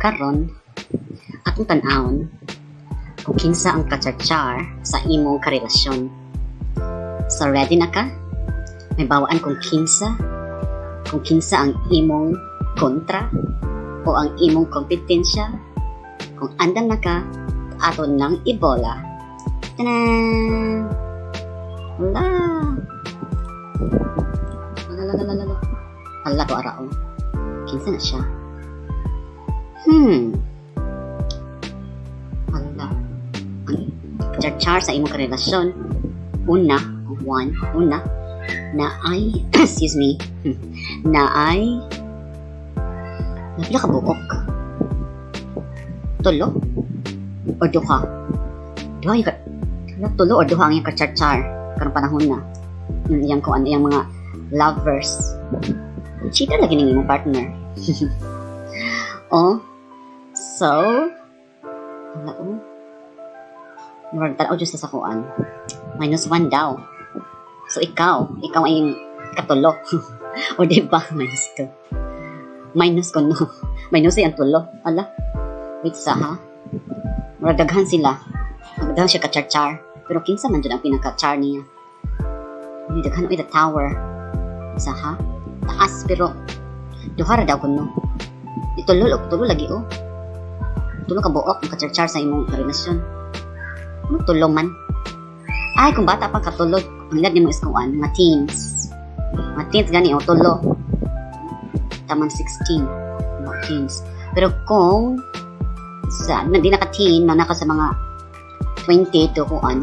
karon atong tan-awon kung kinsa ang kachar-char sa imong karelasyon. So ready na ka? May bawaan kung kinsa ang imong kontra o ang imong kompetensya. Kung andan na ka, aton ng ibola. Tanan! Wala! Hala to arao. Kinsa na siya? Hala. Ang char sa imong karelasyon. Una, na ay, excuse me, na ay, napila ka buok. Tulo? O duha? Duha yung tulo o duha ang yung kachar-char karong panahon na. Yung kung ano, yung mga lovers. Cheater lagi ng imong partner. Oh, so, wala o. Murag tanaw dyan sa sakuan. -1 daw. So, ikaw ay katulo. O diba, -2. Minus ko, no. Minus ay ang tulo. Ala, wait sa ha. Murag daghan sila. Daghan siya ka-char-char. Pero kinsa man dyan ang pinaka-char niya. Hindi daghan ay the tower. Sa ha. Taas, pero duhara daw ko, no. Tulo lagi, oh. Tulo ka buok ang ka-char-char sa imong relasyon. Ano tulo man? Ay, kung bata pa katulog, ang edad mo is kuan, mga teens. Mga teens gani, o tulo. Tamang 16. Mga teens. Pero kung di naka-teen, naka sa mga 20 to kuan,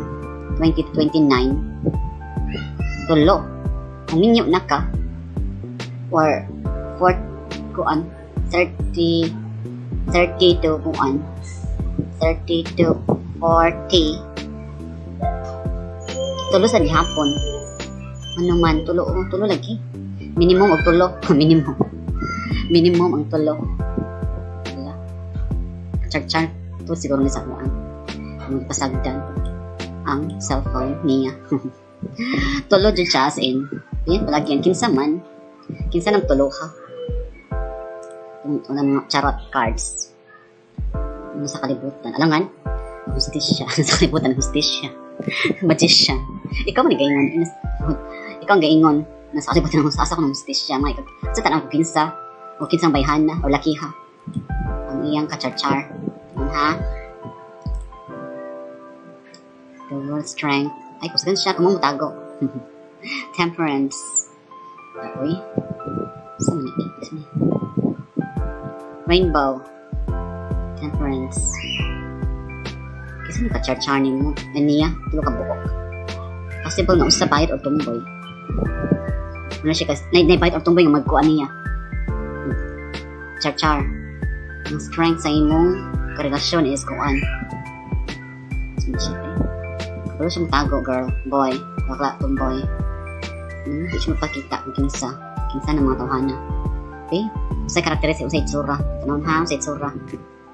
20 to 29, tulo. Kung minyo na ka, or 4, kuan, 30 to kuan, 30 to 40, tulo sa gihapon. Ano man, tulo lagi. Minimum og tulo. Minimum ang tulo. Wala. Char-char. Ito siguro ni sa kuan. Magpasagdan ang cellphone niya. Tulo dyan siya as in. Yan, palagi yan. Kinsa ng tulo ka. Ang mga charot cards. Ano sa kalibutan. Alangan? Hustisya. Sa kalibutan, hustisya. Magician. Ikaw man gaingon. Ikaw ang gaingon. Nasa kalibutan ng asa ko ng hustisya. Sa tanang kinsa o kinsang bayhana o lakiha. Ang iyang kachar-char. Ha? The world strength. Ay, kusgan siya. Kumang mutago. Temperance. Uy. Saan mo na? Rainbow. Temperance. Kasi naka-char-char mo. Niya, tulo ka buok. Possible na usa bayad o tumboy. Ano siya kasi, na-bayad o tumboy yung magkuha niya. Char-char. Ang strength sa imong karelasyon is kuan. Kapag siya matago, girl, boy, bakla, tumboy. Hindi siya mapakita kung kinsa ng mga tawhana. Okay? Usay karakteristik, usay itsura. Tanong ha, usay itsura.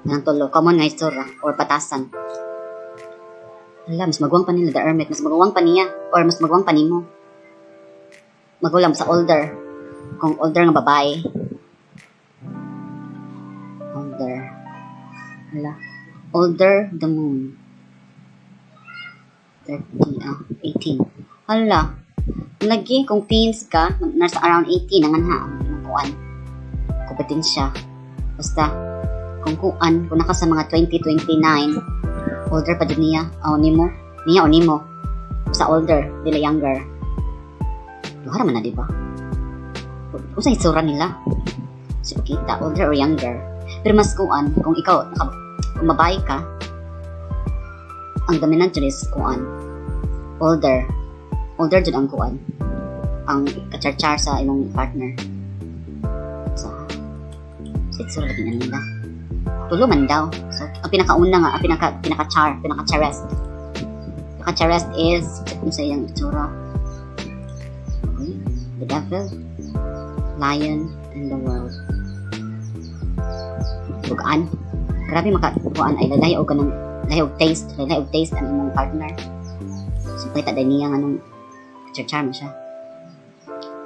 Nang tulo, common nga itsura, or patasan. Ala, mas magwang pa nila, the hermit. Mas magwang pa niya. Or mas magwang pa nimo. Magulang sa older. Kung older nga babae. Older. Ala. Older the moon. 18. Hala. Lagi, kung teens ka, nasa around 18, nangan ha. Ang kuan. Kompetensya. Basta, kung naka sa mga 20, 29, older pa din niya o nimo sa older dila younger luhara man na diba kung sa itsura nila so kita older or younger pero mas kuan kung ikaw kung babae ka ang dominant dyan is kuan older dyan ang kuan ang kachar-char sa imong partner sa itsura lagi na nila tulo man daw. So, ang pinakauna nga, ang pinaka-charest. Pinaka-charest is, check mo sa iyang itsura. Okay. The devil, lion, and the world. Bugaan. Grabe makakuhaan ay lalayo og taste ang imong partner. So, kita din niya anong char mo siya.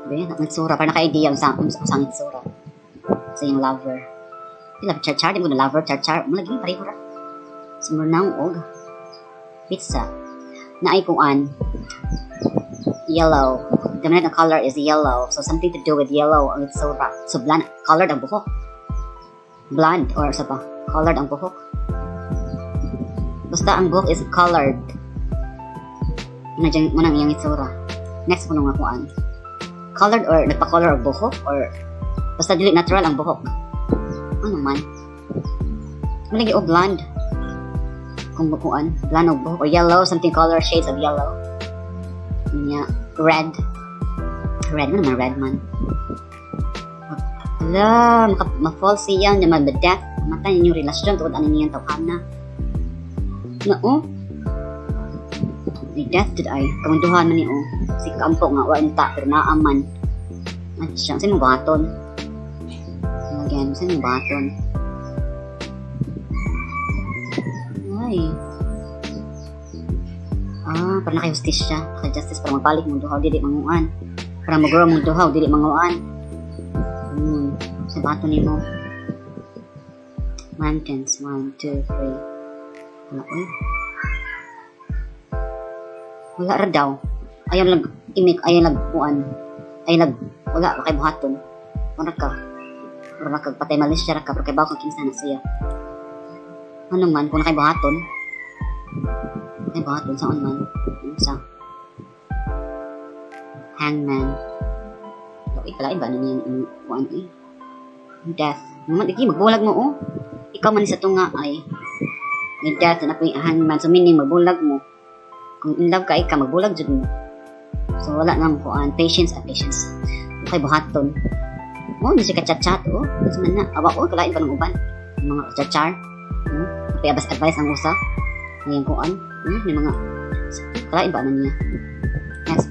Diba? Ang itsura, parang naka-idea ang itsura sa iyong lover. Pila char-char, di mo na lover, char-char. Malagi pareho ra. Sumurnaw og pizza. Na ay kuan. Yellow. The dominant color is yellow. So something to do with yellow or with soda. So bland, colored ang buhok. Blonde or sa pa, colored ang buhok. Basta ang buhok is colored. Mo nang iyang itsura. Next mo nga kuan. Colored or nagpa-color ang buhok or basta dili natural ang buhok. Ano man. Malagi o blonde. Kung bukuan, blonde o buhok or yellow, something color, shades of yellow. Yeah, red. Red man naman, red man. Ala, ma-fall siya naman the death. Matay niyo relasyon tungkol ano niyan tawhana. No, the death did ay kamunduhan man niyo. Si kampo nga wa enta pero naaman. At siya sa mga baton. Again, sa mga baton. Ay. Para naka-justisya. Naka-justice para magbalik mong duhaw, dili manguan. Para mag-grow mong duhaw, dili manguan. Sa bato ni mo. Mountains. 1, 2, 3. Wala ko wala ra daw. Ayaw lang imik, ayaw lang kuan. Ayaw lang, wala, kay buhaton. Wala ka. Wala ka, patay malis siya ka, pero kay bawa kang kinsa na siya. Ano man, kung nakay buhaton. Nakay buhaton, saan man. Sa hangman. Ikalain ba na niya yung kuan eh? Death. Naman, iki, magbulag mo oh. Ikaw man sa tunga ay may death na po yung hangman. So meaning, magbulag mo. Kung in love ka, ikaw, magbulag dyan mo. So wala nang kuan. Patience at patience. Okay, buhaton. Hindi siya ka-chat-chat oh. Kasi man na, awa oh, kalain pa ng uban. Yung mga chat-char. Kaya advice ang usa. Ngayon kuan. Yung mga, kalain ba na niya? Next.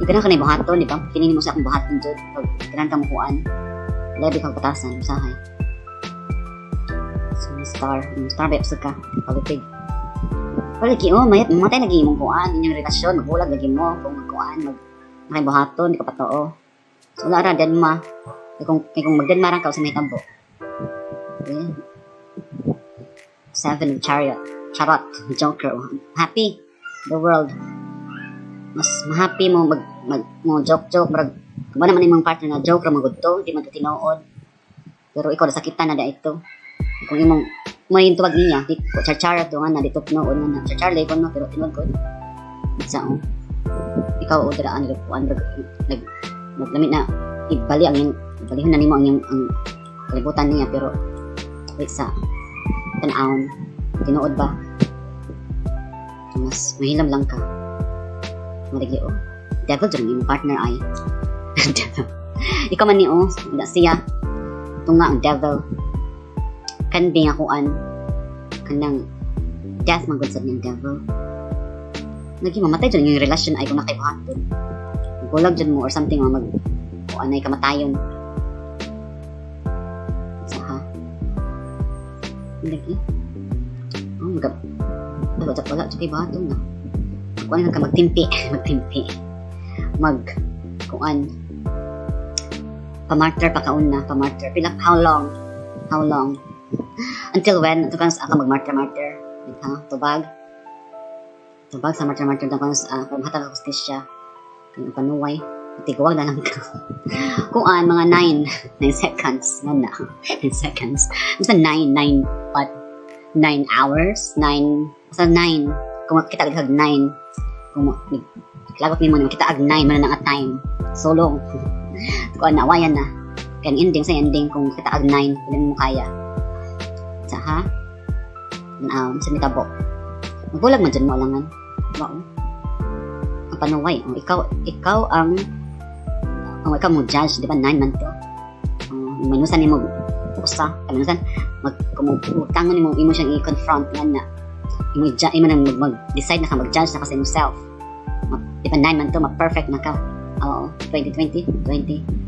Yung ganang kanay buhaton, di ba? Pininin mo sa akong buhaton dyan. Pag kinanta mo kuan. Lebi kang patasan, usahay. So, star ba yung ka? Palupig. Palagi, matay lagi mong kuan. Inyong relasyon, magbulag lagi mo. Kung magkuan, nakibuhaton, di ka patoo. So, wala ra, denma. Kung magdenmarang ka, sa may tambo. Okay. 7 chariot. Charot. Joker. Happy. The world. Mas happy mo mo joke marag kuba naman imong partner na joke ra magudto di man to tinuod pero ikaw nasakitan na da ito kung imong mo yung tuwag niya di ko char to nga na dito tinuod na char level no pero tinuod ko sao ikaw odra ani kuan naglamit na ibali ang ibalihon na nimo ang kalibutan niya pero wait sa tan-aon tinuod ba mas mahilam lang ka marigi o. Devil dyan yung partner ay. Devil. Ikaw man ni o. Siya. Tunga ang devil. Kan bing akuan. Kanang death magod sa niyang devil. Lagi mamatay dyan yung relasyon ay kung nakaibuhaton. Gulag dyan mo or something o kuan ay kamatayon. Sa ha. Lagi. Wala dyan kaibuhaton na. Kuan ka magtimpi kuan pamartyr pa kauna pila how long until when to kans aka magmartyr tubag sa martyr daw kans kung hatag ka justisya kung panuway tigwag na lang ka kuan mga 9 seconds na 9 seconds basta 9 but 9 hours 9 basta 9 kung kita agad 9 kung lagot ni mo naman kita ag 9 man na nga time so long kung nawayan na kaya ending sa ending kung kita ag 9 ilan mo kaya sa ha sa mitabo magbulag man dyan mo alangan wow ang panuway ikaw ang ikaw mo judge di ba 9 man to manusan ni mo usa manusan kumutangon ni mo imo siyang i-confront nga na imo nang mag-decide na ka mag-judge na ka sa yourself di ba 9 man to mag-perfect na ka 20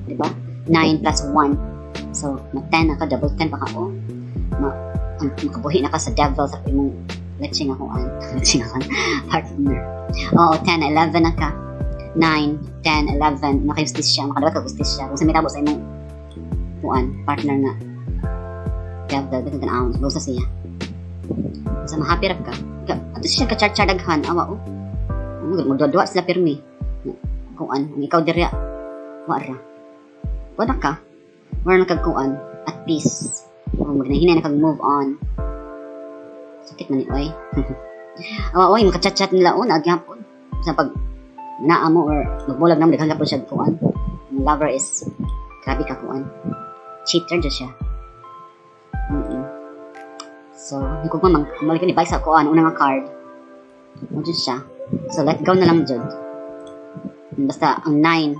di ba 9 plus 1 so mag-10 na ka double 10 pa ka makabuhi na ka sa devil sa imong leching ako partner 10 11 na ka 9 10 11 naka-justisya makadawat ka justisya kung sa mitabo sa imong partner nga level dagan tan-awon lusa siya sa mahappy ra ka ato siya ka-chargaghan awa o magdudwa sila pirmi kuan ang ikaw diri wala ka wala na kagkuan at peace magnahinay na kag move on sakit man ni oy awa oy makachat-chat nila o nagyapon sa pag naa mo or magbulag na mo daghang gapon siya kuan lover is grabe ka kuan cheater dyan siya. So, hindi ko pa malik ni bike sa kuan una nga card. Mo dyan siya. So, let go na lang dyan. Basta ang 9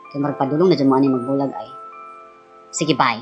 kaya magpadulong na dyan mo ani magbulag ay sige bye.